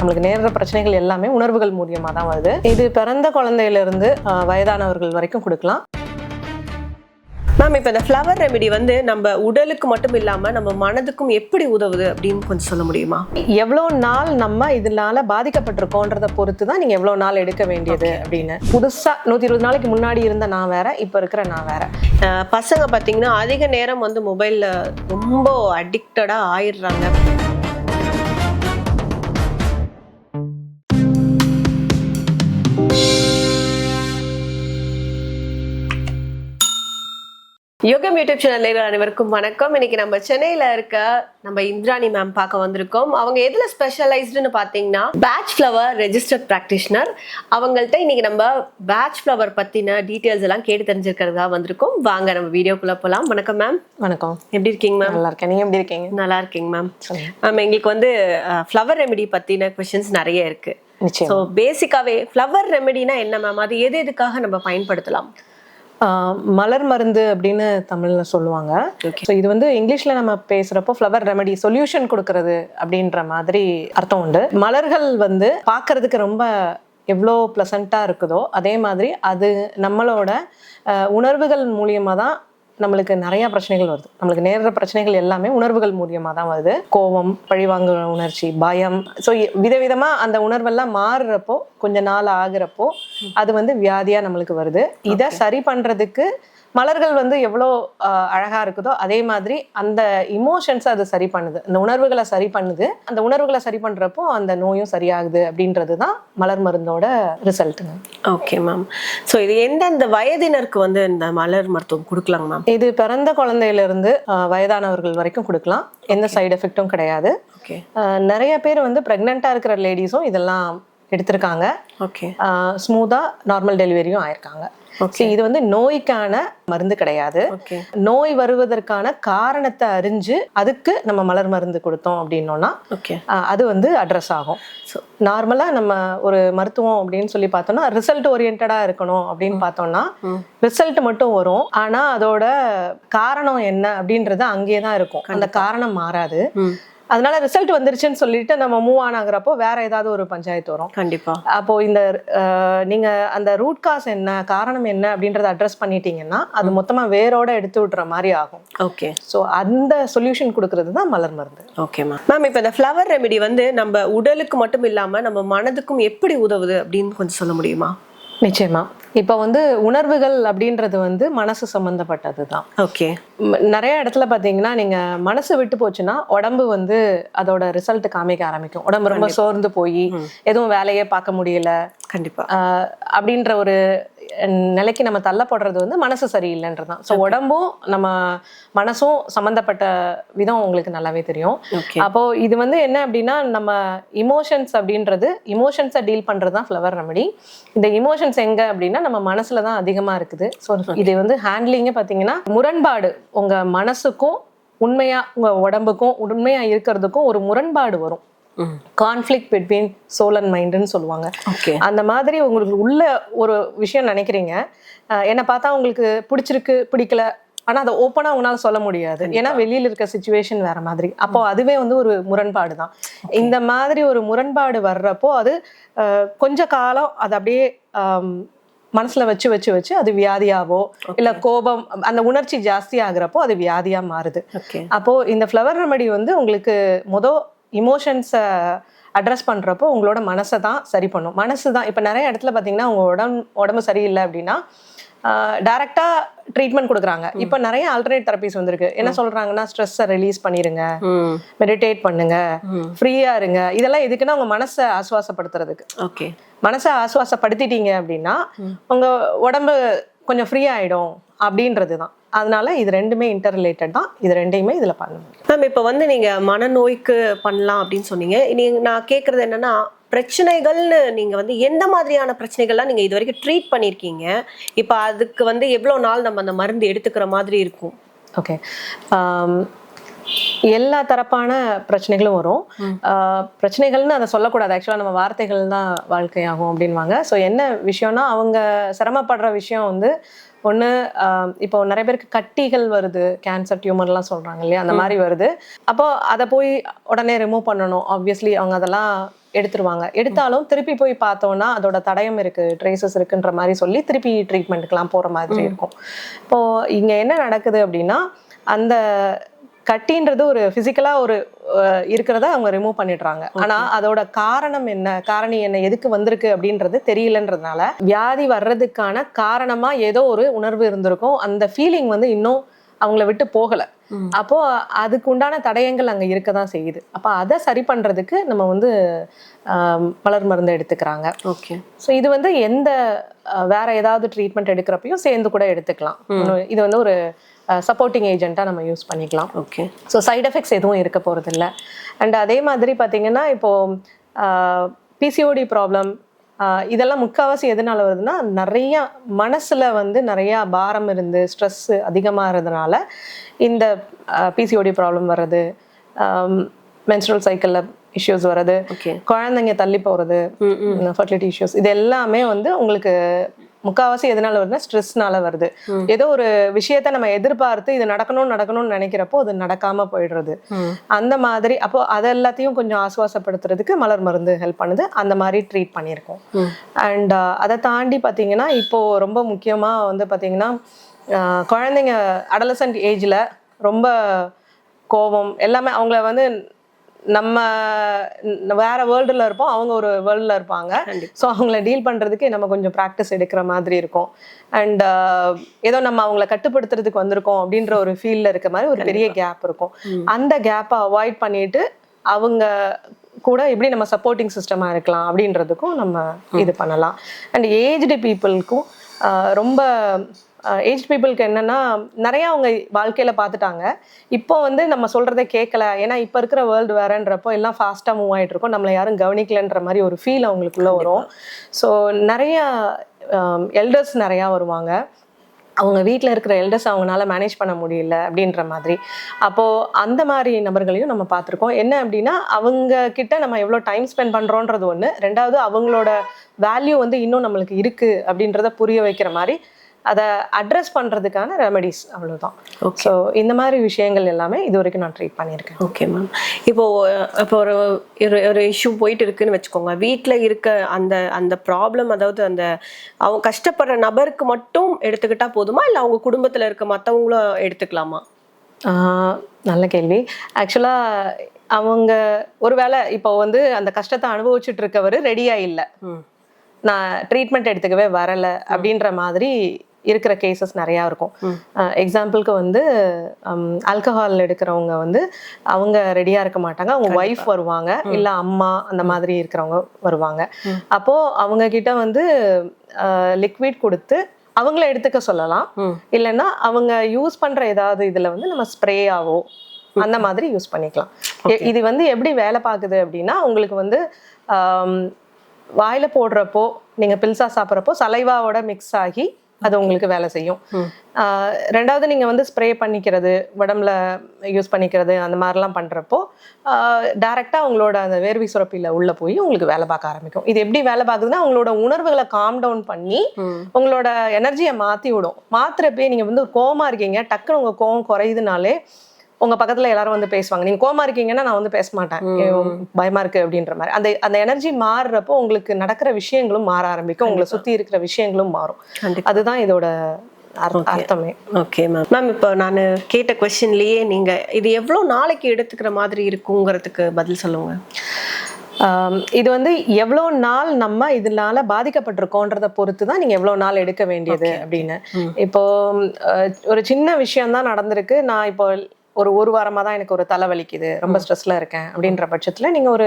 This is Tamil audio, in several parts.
நம்மளுக்கு நேர்ற பிரச்சனைகள் எல்லாமே உணர்வுகள் மூலியமா தான் வருது. இது பிறந்த குழந்தையிலிருந்து வயதானவர்கள் வரைக்கும் கொடுக்கலாம். மேம், இப்போ இந்த ஃப்ளவர் ரெமெடி வந்து நம்ம உடலுக்கு மட்டும் இல்லாம நம்ம மனதுக்கும் எப்படி உதவுது அப்படின்னு கொஞ்சம் சொல்ல முடியுமா? எவ்வளோ நாள் நம்ம இதனால பாதிக்கப்பட்டிருக்கோன்றதை பொறுத்து தான் நீங்க எவ்வளோ நாள் எடுக்க வேண்டியது அப்படின்னு. புதுசா 120 நாளைக்கு முன்னாடி இருந்த நான் வேற, இப்ப இருக்கிற நான் வேற. பசங்க பார்த்தீங்கன்னா அதிக நேரம் வந்து மொபைல்ல ரொம்ப அடிக்டடா ஆயிடுறாங்க. யோகம் யூடியூப் சேனல் அனைவருக்கும் வணக்கம். இன்னைக்கு நம்ம சென்னையில இருக்க நம்ம இந்திராணி மேம் பார்க்க வந்திருக்கோம். அவங்க எதுல ஸ்பெஷலைஸ்டுன்னு பாத்தீங்கன்னா பேட்ச் ஃப்ளவர் ரெஜிஸ்டர்ட் பிராக்டிஷனர். அவங்கள்ட்ட இன்னைக்கு நம்ம பேட்ச் ஃப்ளவர் பத்தின டீடைல்ஸ் எல்லாம் கேட்டு தெரிஞ்சிருக்கிறதா வந்திருக்கோம். வாங்க நம்ம வீடியோக்குள்ள போலாம். வணக்கம் மேம். வணக்கம். எப்படி இருக்கீங்க மேம்? நல்லா இருக்கேன். நீங்க எப்படி இருக்கீங்க? நல்லா இருக்கீங்க மேம். மேம், எங்களுக்கு வந்து ஃப்ளவர் ரெமெடி பத்தின கொஸ்டின்ஸ் நிறைய இருக்கு. ஸோ பேசிக்காவே ஃப்ளவர் ரெமெடினா என்ன மேம்? அது எதுக்காக நம்ம பயன்படுத்தலாம்? மலர் மருந்து அப்படின்னு தமிழ்ல சொல்லுவாங்க. இது வந்து இங்கிலீஷ்ல நம்ம பேசுறப்போ ஃப்ளவர் ரெமெடி, சொல்யூஷன் கொடுக்கறது அப்படின்ற மாதிரி அர்த்தம் உண்டு. மலர்கள் வந்து பார்க்கறதுக்கு ரொம்ப எவ்வளோ ப்ளசண்டா இருக்குதோ அதே மாதிரி அது நம்மளோட உணர்வுகள் மூலியமா தான் நம்மளுக்கு நிறைய பிரச்சனைகள் வருது. நம்மளுக்கு நேர்ற பிரச்சனைகள் எல்லாமே உணர்வுகள் மூலியமா தான் வருது. கோபம், பழிவாங்க உணர்ச்சி, பயம். ஸோ விதவிதமா அந்த உணர்வெல்லாம் மாறுறப்போ, கொஞ்ச நாள் ஆகுறப்போ அது வந்து வியாதியா நம்மளுக்கு வருது. இதை சரி பண்றதுக்கு மலர்கள் வந்து எவ்வளோ அழகா இருக்குதோ அதே மாதிரி அந்த இமோஷன்ஸை அது சரி பண்ணுது, அந்த உணர்வுகளை சரி பண்ணுது. அந்த உணர்வுகளை சரி பண்றப்போ அந்த நோயும் சரியாகுது அப்படின்றது தான் மலர் மருந்தோட ரிசல்ட்டுங்க. Okay ma'am. ஸோ இது எந்தெந்த வயதினருக்கு வந்து இந்த மலர் மருத்துவம் கொடுக்கலாங்க மேம்? இது பிறந்த குழந்தையிலிருந்து வயதானவர்கள் வரைக்கும் கொடுக்கலாம். எந்த சைடு எஃபெக்டும் கிடையாது. நிறைய பேர் வந்து பிரெக்னெண்டா இருக்கிற லேடிஸும் இதெல்லாம் எடுத்திருக்காங்க. ஸ்மூத்தா நார்மல் டெலிவரியும் ஆயிருக்காங்க. இது வந்து நோய்க்கான மருந்து கிடையாது. நோய் வருவதற்கான காரணத்தை அறிஞ்சு அதுக்கு நம்ம மலர் மருந்து கொடுத்தோம் அப்படின்னோம்னா அது வந்து அட்ரஸ் ஆகும். நார்மலா நம்ம ஒரு மருத்துவம் அப்படின்னு சொல்லி பார்த்தோம்னா ரிசல்ட் ஓரியன்டா இருக்கணும் அப்படின்னு பார்த்தோம்னா ரிசல்ட் மட்டும் வரும். ஆனா அதோட காரணம் என்ன அப்படின்றது அங்கேயே தான் இருக்கும். அந்த காரணம் மாறாது. அதனால ரிசல்ட் வந்துருச்சுன்னு சொல்லிட்டு நம்ம மூவ் ஆன் ஆகுறப்போ வேற ஏதாவது ஒரு பஞ்சாயத்து வரும். கண்டிப்பா. அப்போ இந்த நீங்க அந்த ரூட் காஸ் என்ன, காரணம் என்ன அப்படின்றத அட்ரஸ் பண்ணிட்டீங்கன்னா அது மொத்தமா வேரோட எடுத்து விடுற மாதிரி ஆகும். ஓகே. ஸோ அந்த சொல்யூஷன் கொடுக்கறது தான் மலர் மருந்து. Okay ma'am. மேம், இப்போ இந்த ஃப்ளவர் ரெமெடி வந்து நம்ம உடலுக்கு மட்டும் இல்லாம நம்ம மனதுக்கும் எப்படி உதவுது அப்படின்னு கொஞ்சம் சொல்ல முடியுமா? நிச்சயமா. இப்போ வந்து உணர்வுகள் அப்படின்றது வந்து மனசு சம்பந்தப்பட்டது தான். ஓகே. நிறைய இடத்துல பார்த்தீங்கன்னா நீங்க மனசு விட்டு போச்சுன்னா உடம்பு வந்து அதோட ரிசல்ட் காமிக்க ஆரம்பிக்கும். உடம்பு ரொம்ப சோர்ந்து போய் எதுவும் வேலையே பார்க்க முடியல கண்டிப்பா அப்படின்ற ஒரு நிலைக்கு நம்ம தள்ளப்படுறது வந்து மனசு சரியில்லைன்றதான். ஸோ உடம்பும் நம்ம மனசும் சம்மந்தப்பட்ட விதம் உங்களுக்கு நல்லாவே தெரியும். அப்போ இது வந்து என்ன அப்படின்னா நம்ம இமோஷன்ஸ் அப்படின்றது, இமோஷன்ஸை டீல் பண்றது தான் ஃப்ளவர் ரெமெடி. இந்த இமோஷன்ஸ் எங்க அப்படின்னா நம்ம மனசுல தான் அதிகமா இருக்குது. ஸோ இது வந்து ஹேண்ட்லிங்கே பார்த்தீங்கன்னா முரண்பாடு, உங்க மனசுக்கும் உண்மையா உங்க உடம்புக்கும் உண்மையா இருக்கிறதுக்கும் ஒரு முரண்பாடு வரும். கான்ஃப்ளிக்ட் பிட்வீன் சோல் அண்ட் மைண்டுன்னு சொல்லுவாங்க. அந்த மாதிரி உங்களுக்கு உள்ள ஒரு விஷயம் நினைக்கிறீங்க, என்னை பார்த்தா உங்களுக்கு பிடிச்சிருக்கு பிடிக்கல, ஆனா அதை ஓப்பனா உங்களால சொல்ல முடியாது. ஏன்னா வெளியில இருக்க சிச்சுவேஷன் வேற மாதிரி. அப்போ அதுவே வந்து ஒரு முரண்பாடு தான். இந்த மாதிரி ஒரு முரண்பாடு வர்றப்போ அது கொஞ்ச காலம் அது அப்படியே மனசுல வச்சு வச்சு வச்சு அது வியாதியாவோ இல்ல கோபம், அந்த உணர்ச்சி ஜாஸ்தி ஆகுறப்போ அது வியாதியா மாறுது. அப்போ இந்த ஃப்ளவர் ரெமெடி வந்து உங்களுக்கு இமோஷன்ஸை அட்ரஸ் பண்ணுறப்போ உங்களோட மனசை தான் சரி பண்ணும். மனசு தான் இப்போ நிறைய இடத்துல பார்த்தீங்கன்னா உங்கள் உடம்பு சரியில்லை அப்படின்னா டைரக்டாக ட்ரீட்மெண்ட் கொடுக்குறாங்க. இப்போ நிறைய ஆல்டர்னேட் தெரபிஸ் வந்திருக்கு. என்ன சொல்கிறாங்கன்னா ஸ்ட்ரெஸ்ஸை ரிலீஸ் பண்ணிடுங்க, மெடிடேட் பண்ணுங்க, ஃப்ரீயாக இருங்க. இதெல்லாம் எதுக்குன்னா உங்கள் மனசை ஆசுவாசப்படுத்துறதுக்கு. ஓகே. மனசை ஆசுவாசப்படுத்திட்டீங்க அப்படின்னா உங்கள் உடம்பு கொஞ்சம் ஃப்ரீ ஆகிடும் அப்படின்றது தான். அதனால இது ரெண்டுமே இன்டர் ரிலேட்டட் தான். இது ரெண்டையுமே இதுல பண்ண முடியும். மேம், இப்போ வந்து நீங்க மனநோய்க்கு பண்ணலாம் அப்படின்னு சொன்னீங்க. நான் கேட்கறது என்னன்னா, பிரச்சனைகள்னு நீங்க வந்து எந்த மாதிரியான பிரச்சனைகள்லாம் நீங்க இது வரைக்கும் ட்ரீட் பண்ணியிருக்கீங்க? இப்போ அதுக்கு வந்து எவ்வளோ நாள் நம்ம அந்த மருந்து எடுத்துக்கிற மாதிரி இருக்கும்? ஓகே. எல்லா தரப்பான பிரச்சனைகளும் வரும். பிரச்சனைகள்னு அதை சொல்லக்கூடாது. ஆக்சுவலாக நம்ம வார்த்தைகள் தான் வாழ்க்கையாகும் அப்படின்வாங்க. ஸோ என்ன விஷயம்னா அவங்க சிரமப்படுற விஷயம் வந்து ஒன்று இப்போ நிறைய பேருக்கு கட்டிகள் வருது, கேன்சர் டியூமர்லாம் சொல்கிறாங்க இல்லையா, அந்த மாதிரி வருது. அப்போ அதை போய் உடனே ரிமூவ் பண்ணணும். ஆப்வியஸ்லி அவங்க அதெல்லாம் எடுத்துருவாங்க. எடுத்தாலும் திருப்பி போய் பார்த்தோம்னா அதோட தடயம் இருக்கு, ட்ரேசஸ் இருக்குன்ற மாதிரி சொல்லி திருப்பி ட்ரீட்மெண்ட்டுக்கெல்லாம் போகிற மாதிரி இருக்கும். இப்போது இங்கே என்ன நடக்குது அப்படின்னா, அந்த கட்டின்றது ஒரு ஃபிசிக்கலா ஒரு இருக்கிறத அவங்க ரிமூவ் பண்ணிடுறாங்க. ஆனா அதோட காரணம் என்ன, காரணி என்ன, எதுக்கு வந்திருக்கு அப்படின்றது தெரியலன்றதுனால வியாதி வர்றதுக்கான காரணமா ஏதோ ஒரு உணர்வு இருந்திருக்கும். அந்த ஃபீலிங் வந்து இன்னும் அவங்கள விட்டு போகல. அப்போ அதுக்கு உண்டான தடயங்கள் அங்க இருக்கதான் செய்யுது. அப்ப அதை சரி பண்றதுக்கு நம்ம வந்து மலர் மருந்து எடுத்துக்கிறாங்க. ஓகே. ஸோ இது வந்து எந்த வேற ஏதாவது ட்ரீட்மெண்ட் எடுக்கிறப்பையும் சேர்ந்து கூட எடுத்துக்கலாம். இது வந்து ஒரு சப்போர்ட்டிங் ஏஜென்ட்டாக நம்ம யூஸ் பண்ணிக்கலாம். ஓகே. ஸோ சைட் எஃபெக்ட்ஸ் எதுவும் இருக்க போகிறது இல்லை. அண்ட் அதே மாதிரி பார்த்தீங்கன்னா இப்போது பிசிஓடி ப்ராப்ளம் இதெல்லாம் முக்கால்வாசி எதனால வருதுன்னா, நிறையா மனசில் வந்து நிறையா பாரம் இருந்து ஸ்ட்ரெஸ்ஸு அதிகமாகிறதுனால இந்த பிசிஓடி ப்ராப்ளம் வர்றது, மென்ஸ்ட்ரல் சைக்கிளில் இஷ்யூஸ் வர்றது, குழந்தைங்க தள்ளி போகிறது, ஃபர்டிலிட்டி இஷ்யூஸ், இது எல்லாமே வந்து உங்களுக்கு முக்கால்வாசி எதனால வருதுன்னா ஸ்ட்ரெஸ்னால வருது. ஏதோ ஒரு விஷயத்த நம்ம எதிர்பார்த்து இது நடக்கணும்னு நினைக்கிறப்போ அது நடக்காம போயிடுறது. அந்த மாதிரி அப்போ அது எல்லாத்தையும் கொஞ்சம் ஆசுவாசப்படுத்துறதுக்கு மலர் மருந்து ஹெல்ப் பண்ணுது. அந்த மாதிரி ட்ரீட் பண்ணியிருக்கோம். அண்ட் அதை தாண்டி பார்த்தீங்கன்னா இப்போ ரொம்ப முக்கியமா வந்து பார்த்தீங்கன்னா குழந்தைங்க அடலசன்ட் ஏஜ்ல ரொம்ப கோபம் எல்லாமே, அவங்கள வந்து நம்ம வேற வேர்ல்டில் இருப்போம், அவங்க ஒரு வேர்ல்டில் இருப்பாங்க. ஸோ அவங்கள டீல் பண்ணுறதுக்கு நம்ம கொஞ்சம் ப்ராக்டிஸ் எடுக்கிற மாதிரி இருக்கும். அண்ட் ஏதோ நம்ம அவங்கள கட்டுப்படுத்துறதுக்கு வந்திருக்கோம் அப்படின்ற ஒரு ஃபீல்டில் இருக்க மாதிரி ஒரு பெரிய கேப் இருக்கும். அந்த கேப்பை அவாய்ட் பண்ணிட்டு அவங்க கூட எப்படி நம்ம சப்போர்ட்டிங் சிஸ்டமாக இருக்கலாம் அப்படின்றதுக்கும் நம்ம இது பண்ணலாம். அண்ட் ஏஜ்டு பீப்புளுக்கும் ரொம்ப ஏஜ் பீப்புளுக்கு என்னன்னா நிறையா அவங்க வாழ்க்கையில் பார்த்துட்டாங்க. இப்போ வந்து நம்ம சொல்கிறத கேட்கல, ஏன்னா இப்போ இருக்கிற வேர்ல்டு வேறன்றப்போ எல்லாம் ஃபாஸ்ட்டாக மூவ் ஆகிட்டு இருக்கோம், நம்மளை யாரும் கவனிக்கலன்ற மாதிரி ஒரு ஃபீல் அவங்களுக்குள்ளே வரும். ஸோ நிறையா எல்டர்ஸ் நிறையா வருவாங்க, அவங்க வீட்டில் இருக்கிற எல்டர்ஸ் அவங்களால மேனேஜ் பண்ண முடியல அப்படின்ற மாதிரி. அப்போது அந்த மாதிரி நபர்களையும் நம்ம பார்த்துருக்கோம். என்ன அப்படின்னா அவங்க கிட்ட நம்ம எவ்வளோ டைம் ஸ்பெண்ட் பண்ணுறோன்றது ஒன்று, ரெண்டாவது அவங்களோட வேல்யூ வந்து இன்னும் நம்மளுக்கு இருக்குது அப்படின்றத புரிய வைக்கிற மாதிரி அதை அட்ரஸ் பண்ணுறதுக்கான ரெமெடிஸ், அவ்வளோதான். ஸோ இந்த மாதிரி விஷயங்கள் எல்லாமே இது வரைக்கும் நான் ட்ரீட் பண்ணியிருக்கேன். Okay ma'am. இப்போ ஒரு ஒரு இஷ்யூ போயிட்டு இருக்குன்னு வச்சுக்கோங்க, வீட்டில் இருக்க அந்த அந்த ப்ராப்ளம், அதாவது அந்த அவங்க கஷ்டப்படுற நபருக்கு மட்டும் எடுத்துக்கிட்டா போதுமா, இல்லை அவங்க குடும்பத்தில் இருக்க மற்றவங்களும் எடுத்துக்கலாமா? நல்ல கேள்வி. ஆக்சுவலாக அவங்க ஒருவேளை இப்போ வந்து அந்த கஷ்டத்தை அனுபவிச்சுட்டு இருக்கவர் ரெடியாக இல்லை, நான் ட்ரீட்மெண்ட் எடுத்துக்கவே வரலை அப்படின்ற மாதிரி இருக்கிற கேசஸ் நிறையா இருக்கும். எக்ஸாம்பிளுக்கு வந்து ஆல்கஹால் எடுக்கிறவங்க வந்து அவங்க ரெடியாக இருக்க மாட்டாங்க, அவங்க ஒய்ஃப் வருவாங்க, இல்லை அம்மா அந்த மாதிரி இருக்கிறவங்க வருவாங்க. அப்போது அவங்க கிட்ட வந்து லிக்விட் கொடுத்து அவங்கள எடுத்துக்க சொல்லலாம். இல்லைன்னா அவங்க யூஸ் பண்ணுற ஏதாவது இதில் வந்து நம்ம ஸ்ப்ரேயாவோ அந்த மாதிரி யூஸ் பண்ணிக்கலாம். இது வந்து எப்படி வேலை பார்க்குது அப்படின்னா, உங்களுக்கு வந்து வாயில் போடுறப்போ நீங்கள் பில்ஸா சாப்பிட்றப்போ சலைவாவோட மிக்ஸ் ஆகி அது உங்களுக்கு வேலை செய்யும். ரெண்டாவது நீங்கள் வந்து ஸ்ப்ரே பண்ணிக்கிறது, உடம்புல யூஸ் பண்ணிக்கிறது, அந்த மாதிரிலாம் பண்ணுறப்போ டைரெக்டாக அவங்களோட அந்த வேர்வை சுரப்பியில் உள்ளே போய் உங்களுக்கு வேலை பார்க்க ஆரம்பிக்கும். இது எப்படி வேலை பார்க்குதுன்னா, உங்களோட உணர்வுகளை காம் டவுன் பண்ணி உங்களோட எனர்ஜியை மாற்றி விடும். மாத்திரப்பே நீங்கள் வந்து கோவமாக இருக்கீங்க, டக்குன்னு உங்கள் கோவம் குறையுதுனாலே உங்க பக்கத்துல எல்லாரும் வந்து பேசுவாங்க. நீங்க கோவமா இருக்கீங்கன்னா நான் வந்து பேச மாட்டேன், பயமா இருக்கு அப்படின்ற மாதிரி. அந்த அந்த எனர்ஜி மாறுறப்போ உங்களுக்கு நடக்கிற விஷயங்களும் மாற ஆரம்பிக்கும், உங்களை சுத்தி இருக்கிற விஷயங்களும் மாறும். அதுதான் இதோட அர்த்தமே. Okay ma'am. மேம், இப்போ நான் கேட்ட கொஸ்டின்லயே நீங்க இது எவ்வளோ நாளைக்கு எடுத்துக்கிற மாதிரி இருக்குங்கிறதுக்கு பதில் சொல்லுங்க. இது வந்து எவ்வளோ நாள் நம்ம இதனால பாதிக்கப்பட்டிருக்கோன்றதை பொறுத்து தான் நீங்க எவ்வளோ நாள் எடுக்க வேண்டியது அப்படின்னு. இப்போ ஒரு சின்ன விஷயம் தான் நடந்திருக்கு, நான் இப்போ ஒரு வாரமாக தான் எனக்கு ஒரு தலைவலிக்குது, ரொம்ப ஸ்ட்ரெஸ்ல இருக்கேன் அப்படின்ற பட்சத்தில் நீங்கள் ஒரு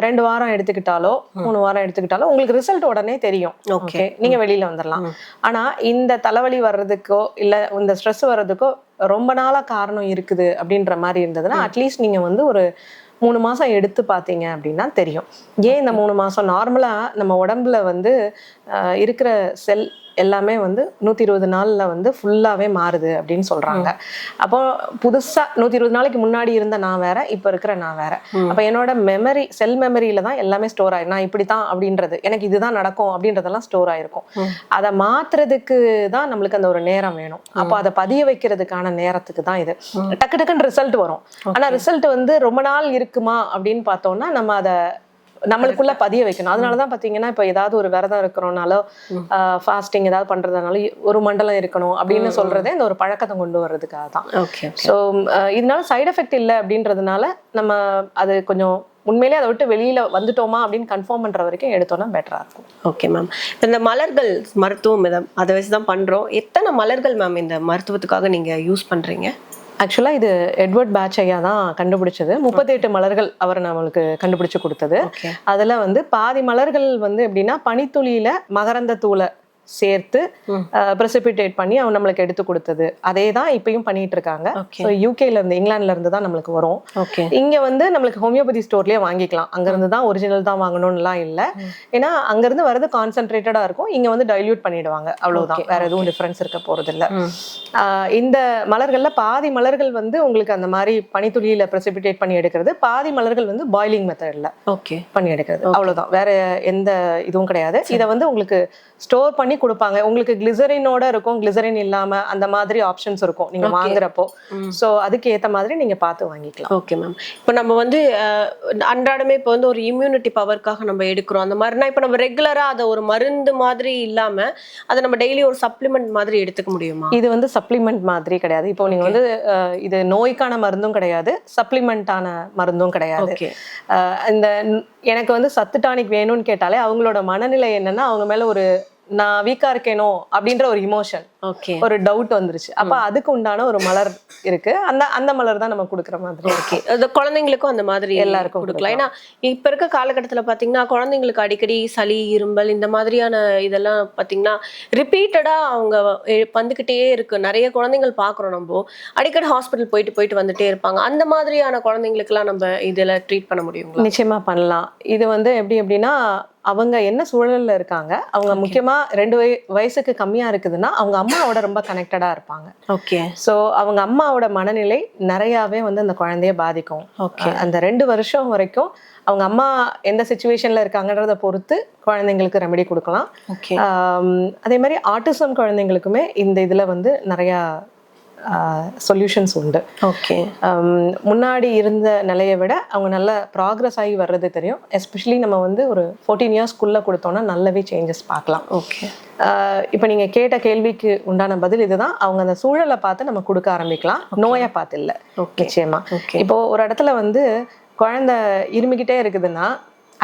2 வாரம் எடுத்துக்கிட்டாலோ 3 வாரம் எடுத்துக்கிட்டாலோ உங்களுக்கு ரிசல்ட் உடனே தெரியும். ஓகே, நீங்கள் வெளியில் வந்துடலாம். ஆனால் இந்த தலைவலி வர்றதுக்கோ இல்லை இந்த ஸ்ட்ரெஸ் வர்றதுக்கோ ரொம்ப நாளாக காரணம் இருக்குது அப்படின்ற மாதிரி இருந்ததுன்னா அட்லீஸ்ட் நீங்கள் வந்து ஒரு 3 மாதம் எடுத்து பார்த்தீங்க அப்படின்னா தெரியும். ஏன் இந்த 3 மாதம்? நார்மலாக நம்ம உடம்புல வந்து இருக்கிற செல் எல்லாமே வந்து 120 நாள்ல வந்து ஃபுல்லாவே மாறுது அப்படின்னு சொல்றாங்க. அப்போ புதுசா 120 நாளைக்கு முன்னாடி இருந்த நான் வேற, இப்ப இருக்கிற நான் வேற. அப்ப என்னோட மெமரி, செல் மெமரியில தான் எல்லாமே ஸ்டோர் ஆயிரும். நான் இப்படித்தான் அப்படின்றது, எனக்கு இதுதான் நடக்கும் அப்படின்றதெல்லாம் ஸ்டோர் ஆயிருக்கும். அதை மாத்துறதுக்கு தான் நம்மளுக்கு அந்த ஒரு நேரம் வேணும். அப்போ அதை பதிய வைக்கிறதுக்கான நேரத்துக்கு தான் இது. டக்கு டக்குன்னு ரிசல்ட் வரும். ஆனா ரிசல்ட் வந்து ரொம்ப நாள் இருக்குமா அப்படின்னு பார்த்தோம்னா நம்ம அதை நம்மளுக்குள்ள பதிய வைக்கணும். அதனாலதான் பாத்தீங்கன்னா இப்ப ஏதாவது ஒரு விரதம் இருக்கிறோம்னாலோ ஃபாஸ்டிங் ஏதாவது பண்றதுனால ஒரு மண்டலம் இருக்கணும் அப்படின்னு சொல்றதே இந்த ஒரு பழக்கத்தை கொண்டு வர்றதுக்காக தான். ஸோ இதனால சைடு எஃபெக்ட் இல்லை அப்படின்றதுனால நம்ம அது கொஞ்சம் உண்மையிலேயே அதை விட்டு வெளியில வந்துட்டோமா அப்படின்னு கன்ஃபார்ம் பண்ற வரைக்கும் எடுத்தோம்னா பெட்டரா இருக்கும். Okay ma'am. இந்த மலர்கள் மருத்துவம் அதை வச்சுதான் பண்றோம். எத்தனை மலர்கள் மேம் இந்த மருத்துவத்துக்காக நீங்க யூஸ் பண்றீங்க? ஆக்சுவலா இது எட்வர்ட் பேட்ச் ஐயா தான் கண்டுபிடிச்சது. 38 மலர்கள் அவர் நம்மளுக்கு கண்டுபிடிச்சு கொடுத்தது. அதுல வந்து பாதி மலர்கள் வந்து எப்படின்னா பனித்துளியில மகரந்த தூளை சேர்த்து பிரசிபிடேட் பண்ணி அவன் நம்மளுக்கு எடுத்து கொடுத்தது. அதே தான் இப்பயும் பண்ணிட்டு இருக்காங்க. யூகேல இருந்து, இங்கிலாந்துல இருந்து தான் நம்மளுக்கு வரும். இங்க வந்து நம்மளுக்கு ஹோமியோபதி ஸ்டோர்லயே வாங்கிக்கலாம். அங்க இருந்து தான் ஒரிஜினல் தான் வாங்கணும்லாம் இல்லை. ஏன்னா அங்க இருந்து வரது கான்சென்ட்ரேட்டடா இருக்கும், இங்க வந்து டைல்யூட் பண்ணிடுவாங்க, அவ்வளவுதான். வேற எதுவும் டிஃபரன்ஸ் இருக்க போறது இல்லை. இந்த மலர்கள்ல பாதி மலர்கள் வந்து உங்களுக்கு அந்த மாதிரி பனித்துளியில பிரசிபிடேட் பண்ணி எடுக்கிறது, பாதி மலர்கள் வந்து பாய்லிங் மெத்தட்ல பண்ணி எடுக்கிறது, அவ்வளவுதான். வேற எந்த இதுவும் கிடையாது. இதை வந்து உங்களுக்கு ஸ்டோர் பண்ணி கொடுப்பாங்க. உங்களுக்கு கிளிசரினோட இருக்கும், கிளிசரின் இல்லாம அந்த மாதிரி ஆப்ஷன்ஸ் இருக்கும் நீங்க வாங்குறப்போ. சோ அதுக்கு ஏத்த மாதிரி நீங்க பார்த்து வாங்கிக்கலாம். Okay ma'am. இப்போ நம்ம வந்து அன்றாடமே இப்போ வந்து ஒரு இம்யூனிட்டி பவர்க்காக நம்ம எடுக்கிறோம். அந்த மாதிரினா இப்போ நம்ம ரெகுலரா அதை ஒரு மருந்து மாதிரி இல்லாம அதை நம்ம டெய்லி ஒரு சப்ளிமெண்ட் மாதிரி எடுத்துக்க முடியுமா? இது வந்து சப்ளிமெண்ட் மாதிரி கிடையாது. இப்போ நீங்க வந்து இது நோய்க்கான மருந்தும் கிடையாது, சப்ளிமெண்டான மருந்தும் கிடையாது. இந்த எனக்கு வந்து சத்து டானிக் வேணும்னு கேட்டாலே அவங்களோட மனநிலை என்னன்னா, அவங்க மேல ஒரு நான் வீக்கா இருக்கேனோ அப்படின்ற ஒரு இமோஷன், ஒரு டவுட் வந்துருச்சு. அப்ப அதுக்கு உண்டான ஒரு மலர் இருக்கு. அந்த மலர் தான் நம்ம கொடுக்குற மாதிரி. ஓகே. அது குழந்தைங்களுக்கும் அந்த மாதிரி எல்லாருக்கும் கொடுக்கலாம். ஏன்னா இப்ப இருக்க காலகட்டத்துல பாத்தீங்கன்னா குழந்தைங்களுக்கு அடிக்கடி சளி, இரும்பல் இந்த மாதிரியான இதெல்லாம் பாத்தீங்கன்னா ரிப்பீட்டடா அவங்க வந்துகிட்டே இருக்கு. நிறைய குழந்தைகள் பாக்குறோம், நம்ம அடிக்கடி ஹாஸ்பிட்டல் போயிட்டு வந்துட்டே இருப்பாங்க. அந்த மாதிரியான குழந்தைங்களுக்கு எல்லாம் நம்ம இதுல ட்ரீட் பண்ண முடியும்? நிச்சயமா பண்ணலாம். இது வந்து எப்படின்னா அவங்க என்ன சூழல்ல இருக்காங்க, அவங்க முக்கியமா 2 வயசுக்கு கம்மியா இருக்குதுன்னா அவங்க அம்மாவோட ரொம்ப கனெக்டடா இருப்பாங்க. ஓகே. சோ அவங்க அம்மாவோட மனநிலை நிறையவே வந்து அந்த குழந்தைய பாதிக்கும். அந்த 2 வருஷம் வரைக்கும் அவங்க அம்மா எந்த சிச்சுவேஷன்ல இருக்காங்கன்றத பொறுத்து குழந்தைங்களுக்கு ரெமெடி கொடுக்கலாம். அதே மாதிரி ஆட்டிசம் குழந்தைங்களுக்குமே இந்த இதுல வந்து நிறைய சொல்யூஷன்ஸ் உண்டு. ஓகே. முன்னாடி இருந்த நிலையை விட அவங்க நல்ல ப்ராக்ரஸ் ஆகி வர்றது தெரியும். எஸ்பெஷலி நம்ம வந்து ஒரு 14 இயர்ஸ்க்குள்ள கொடுத்தோம்னா நல்லாவே சேஞ்சஸ் பார்க்கலாம். ஓகே. இப்போ நீங்க கேட்ட கேள்விக்கு உண்டான பதில் இதுதான். அவங்க அந்த சூழலை பார்த்து நம்ம கொடுக்க ஆரம்பிக்கலாம், நோயை பார்த்து இல்லை. நிச்சயமா. இப்போ ஒரு இடத்துல வந்து குழந்தை இருமிக்கிட்டே இருக்குதுன்னா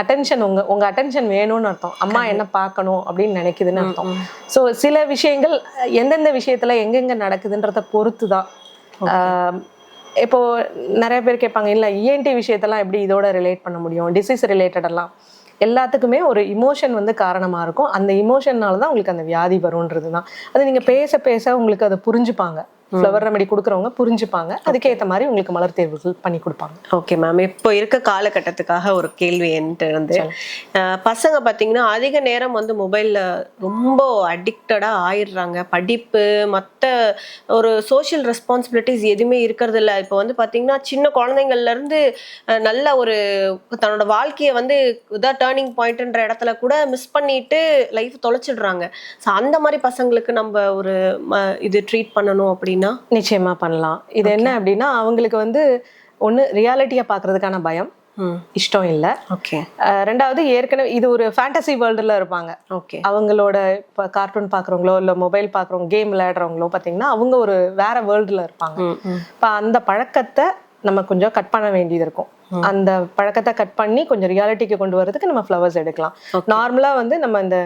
அட்டென்ஷன், உங்க அட்டென்ஷன் வேணும்னு அர்த்தம். அம்மா என்ன பார்க்கணும் அப்படின்னு நினைக்குதுன்னு அர்த்தம். ஸோ சில விஷயங்கள் எந்தெந்த விஷயத்துல எங்கெங்க நடக்குதுன்றத பொறுத்து தான். இப்போ நிறைய பேர் கேட்பாங்க, இல்லை இஎன்டி விஷயத்தெல்லாம் எப்படி இதோட ரிலேட் பண்ண முடியும், டிசீஸ் ரிலேட்டடெல்லாம். எல்லாத்துக்குமே ஒரு இமோஷன் வந்து காரணமா இருக்கும். அந்த இமோஷன்னால தான் உங்களுக்கு அந்த வியாதி வரும்ன்றது தான். அது நீங்க பேச பேச உங்களுக்கு அதை புரிஞ்சுப்பாங்க. ஃப்ளவர் ரெமெடி கொடுக்குறவங்க புரிஞ்சுப்பாங்க, அதுக்கேற்ற மாதிரி உங்களுக்கு மலர் தேர்வுகள் பண்ணி கொடுப்பாங்க. Okay ma'am. இப்போ இருக்க காலகட்டத்துக்காக ஒரு கேள்வி என்கிட்ட இருந்து, பசங்க பார்த்தீங்கன்னா அதிக நேரம் வந்து மொபைலில் ரொம்ப அடிக்டடாக ஆயிடுறாங்க. படிப்பு, மற்ற ஒரு சோஷியல் ரெஸ்பான்சிபிலிட்டிஸ் எதுவுமே இருக்கிறது இல்லை. இப்போ வந்து பார்த்தீங்கன்னா சின்ன குழந்தைங்கள்லேருந்து நல்ல ஒரு தன்னோட வாழ்க்கையை வந்து இதாக டேர்னிங் பாயிண்ட்ன்ற இடத்துல கூட மிஸ் பண்ணிட்டு லைஃப் தொலைச்சிடுறாங்க. ஸோ அந்த மாதிரி பசங்களுக்கு நம்ம ஒரு இது ட்ரீட் பண்ணணும் அப்படின்னு நிச்சயமா பண்ணலாம். இது என்ன அப்படின்னா அவங்களுக்கு வந்து ஒண்ணு ரியாலிட்டியை பாக்குறதுக்கான பயம், இஷ்டம் இல்ல. ரெண்டாவது ஏற்கனவே இது ஒரு ஃபேண்டசி வேர்ல்டுல இருப்பாங்க. அவங்களோட இப்ப கார்ட்டூன் பாக்குறவங்களோ இல்ல மொபைல் பாக்குறவங்க, கேம் விளையாடுறவங்களோ பாத்தீங்கன்னா அவங்க ஒரு வேற வேர்ல்டுல இருப்பாங்க. இப்ப அந்த பழக்கத்தை நம்ம கொஞ்சம் கட் பண்ண வேண்டியது இருக்கும். அந்த பழக்கத்தை கட் பண்ணி கொஞ்சம் ரியாலிட்டிக்கு கொண்டு வரதுக்கு நம்ம ஃப்ளவர்ஸ் எடுக்கலாம். நார்மலா வந்து நம்ம இந்த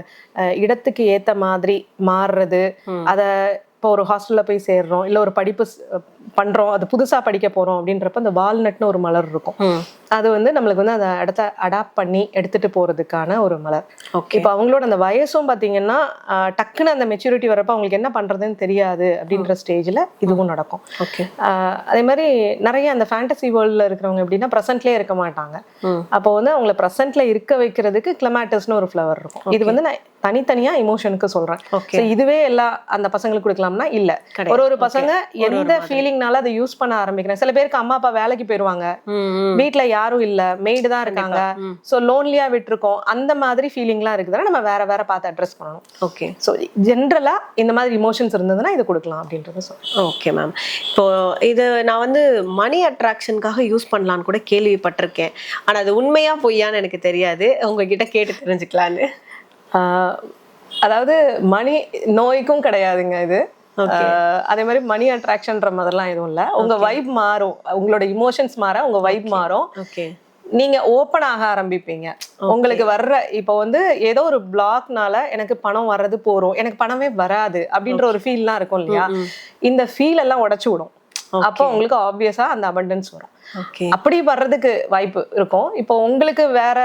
இடத்துக்கு ஏத்த மாதிரி மாறுறது, அதை இப்போ ஒரு ஹாஸ்டல்ல போய் சேர்றோம், இல்லை ஒரு படிப்பு பண்றோம், அது புதுசா படிக்க போறோம் அப்படின்றப்ப அந்த வால்நட்னு ஒரு மலர் இருக்கும். அது வந்து நம்மளுக்கு வந்து அதை இடத்த அடாப்ட் பண்ணி எடுத்துட்டு போறதுக்கான ஒரு மலர். இப்போ அவங்களோட அந்த வயசும் பாத்தீங்கன்னா டக்குன்னு அந்த மெச்சூரிட்டி வரப்ப அவங்களுக்கு என்ன பண்றதுன்னு தெரியாது அப்படின்ற ஸ்டேஜ்ல இதுவும் நடக்கும். அதே மாதிரி நிறைய அந்த ஃபேண்டசி வேர்ல்ட்ல இருக்கிறவங்க எப்படின்னா ப்ரெசென்ட்லயே இருக்க மாட்டாங்க. அப்போ வந்து அவங்கள ப்ரெசென்ட்ல இருக்க வைக்கிறதுக்கு கிளமாட்டஸ்னு ஒரு ஃப்ளவர் இருக்கும். இது வந்து நான் தனித்தனியா இமோஷனுக்கு சொல்றேன். Okay. So இதுவே எல்லா அந்த பசங்களுக்கு கொடுக்கலாம்னா இல்ல. ஒரு பசங்க எந்த ஃபீலிங்னால அதை யூஸ் பண்ண ஆரம்பிக்கிறேன். சில பேருக்கு அம்மா அப்பா வேலைக்கு போயிருவாங்க, வீட்ல யாரும் இல்ல, மெய்டு தான் இருக்காங்க, சோ லோன்லியா விட்டுருக்கோம், அந்த மாதிரி ஃபீலிங்லாம் இருக்குதுன்னா நம்ம வேற வேற பார்த்து அட்ரஸ் பண்ணணும். ஓகே. ஸோ ஜென்ரலா இந்த மாதிரி இமோஷன்ஸ் இருந்ததுன்னா இது கொடுக்கலாம் அப்படின்றத சொல்றேன். Okay ma'am. இப்போ இது நான் வந்து மணி அட்ராக்ஷனுக்காக யூஸ் பண்ணலான்னு கூட கேள்விப்பட்டிருக்கேன். ஆனா அது உண்மையா பொய்யான்னு எனக்கு தெரியாது, உங்ககிட்ட கேட்டு தெரிஞ்சுக்கலான்னு. அதாவது மணி நோய்க்கும் கிடையாதுங்க இது. அதே மாதிரி மணி அட்ராக்ஷன்ற மாதிரிலாம் எதுவும் இல்லை. உங்க வைப் மாறும், உங்களோட இமோஷன்ஸ் மாற உங்க வைப் மாறும். ஓகே. நீங்க ஓப்பன் ஆக ஆரம்பிப்பீங்க. உங்களுக்கு வர்ற இப்போ வந்து ஏதோ ஒரு பிளாக்னால எனக்கு பணம் வர்றது போறோம், எனக்கு பணமே வராது அப்படின்ற ஒரு ஃபீல்லாம் இருக்கும் இல்லையா, இந்த ஃபீல் எல்லாம் உடைச்சு விடும். அப்போ உங்களுக்கு ஆப்வியஸா அந்த அபண்டன்ஸ் வரும். அப்படி வர்றதுக்கு வாய்ப்பு இருக்கும். இப்போ உங்களுக்கு வேற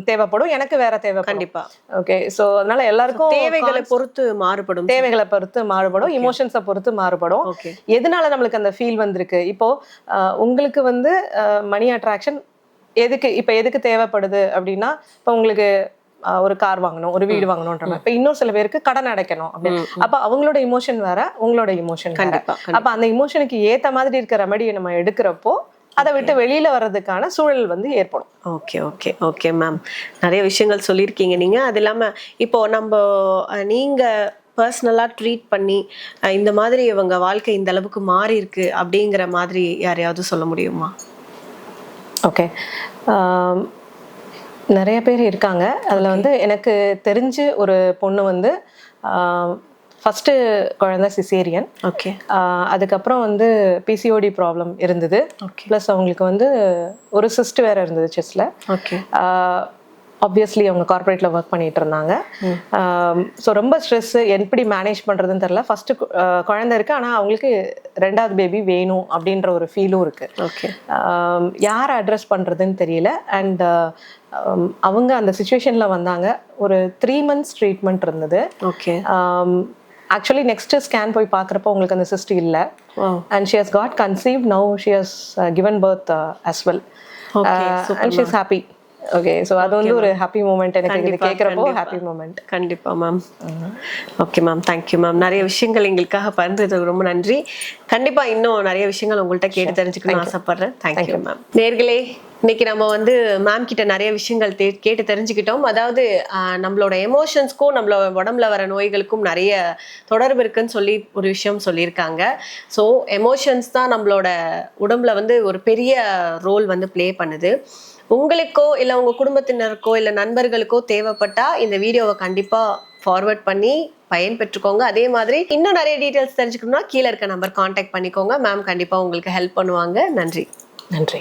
தேவைப்படும், எனக்கு வேற தேவைப்படும். கண்டிப்பா. ஓகே. சோ அதனால எல்லாருக்கும் தேவைகளை பொறுத்து மாறுபடும், தேவைகளை பொறுத்து மாறுபடும், இமோஷன்ஸை பொறுத்து மாறுபடும். எதனால நம்மளுக்கு அந்த ஃபீல் வந்திருக்கு, இப்போ உங்களுக்கு வந்து மணி அட்ராக்ஷன் எதுக்கு தேவைப்படுது அப்படின்னா, இப்போ உங்களுக்கு ஒரு கார் வாங்கணும், ஒரு வீடு வாங்கணும்ன்ற மாதிரி. இப்ப இன்னொரு சில பேருக்கு கடன் அடைக்கணும் அப்படின்னு. அப்ப அவங்களோட இமோஷன் வேற, உங்களோட இமோஷன் வேற. அப்ப அந்த இமோஷனுக்கு ஏத்த மாதிரி இருக்க ரெமடியை நம்ம எடுக்கிறப்போ அதை விட்டு வெளியில வர்றதுக்கான சூழல் வந்து ஏற்படும். Okay okay okay ma'am. நிறைய விஷயங்கள் சொல்லியிருக்கீங்க நீங்க. அது இல்லாம இப்போ நீங்க பர்சனலா ட்ரீட் பண்ணி இந்த மாதிரி இவங்க வாழ்க்கை இந்த அளவுக்கு மாறி இருக்கு அப்படிங்கிற மாதிரி யாரையாவது சொல்ல முடியுமா? ஓகே. நிறைய பேர் இருக்காங்க. அதுல வந்து எனக்கு தெரிஞ்சு ஒரு பொண்ணு வந்து ஃபர்ஸ்ட் குழந்தை சிசேரியன். ஓகே. அதுக்கப்புறம் வந்து பிசிஓடி ப்ராப்ளம் இருந்தது. ப்ளஸ் அவங்களுக்கு வந்து ஒரு சிஸ்ட் வேற இருந்தது செஸ்ட்ல. ஓகே. ஆப்வியஸ்லி அவங்க கார்பரேட்ல ஒர்க் பண்ணிட்டு இருந்தாங்க. ஸோ ரொம்ப ஸ்ட்ரெஸ், எப்படி மேனேஜ் பண்றதுன்னு தெரியல. ஃபர்ஸ்ட் குழந்தை இருக்கு, ஆனா அவங்களுக்கு ரெண்டாவது பேபி வேணும் அப்படின்ற ஒரு ஃபீலும் இருக்கு. ஓகே. யாரை அட்ரஸ் பண்றதுன்னு தெரியல. அண்ட் அவங்க அந்த சுச்சுவேஷன்ல வந்தாங்க. ஒரு 3 months ட்ரீட்மெண்ட் இருந்தது. ஓகே. ஆக்சுவலி நெக்ஸ்ட் ஸ்கேன் போய் பார்க்குறப்போ உங்களுக்கு அந்த சிஸ்ட் இல்லை. And she has got conceived. Now she has given birth as well. And she is happy. Okay. So அது வந்து ஒரு ஹாப்பி மூமெண்ட் எனக்கு இது கேட்குறப்போ. Happy moment. கண்டிப்பா ma'am. Okay ma'am, thank you ma'am. நிறைய விஷயங்கள் எங்களுக்காக பகிர்ந்ததுக்கு ரொம்ப நன்றி. கண்டிப்பா இன்னும் நிறைய விஷயங்கள் உங்கள்கிட்ட கேட்டு தெரிஞ்சுக்கணும்னு ஆசைப்படுறேன். Thank you ma'am. நேர்களே, இன்னைக்கு நம்ம வந்து மேம் கிட்ட நிறைய விஷயங்கள் கேட்டு தெரிஞ்சுக்கிட்டோம். அதாவது நம்மளோட எமோஷன்ஸ்க்கும் நம்மளோட உடம்புல வர நோய்களுக்கும் நிறைய தொடர்பு இருக்குன்னு சொல்லி ஒரு விஷயம் சொல்லியிருக்காங்க. ஸோ எமோஷன்ஸ் தான் நம்மளோட உடம்புல வந்து ஒரு பெரிய ரோல் வந்து ப்ளே பண்ணுது. உங்களுக்கோ இல்லை உங்கள் குடும்பத்தினருக்கோ இல்லை நண்பர்களுக்கோ தேவைப்பட்டா இந்த வீடியோவை கண்டிப்பாக ஃபார்வர்ட் பண்ணி பயன் பெற்றுக்கோங்க. அதே மாதிரி இன்னும் நிறைய டீட்டெயில்ஸ் தெரிஞ்சுக்கணும்னா கீழே இருக்க நம்பர் கான்டாக்ட் பண்ணிக்கோங்க. மேம் கண்டிப்பாக உங்களுக்கு ஹெல்ப் பண்ணுவாங்க. நன்றி. நன்றி.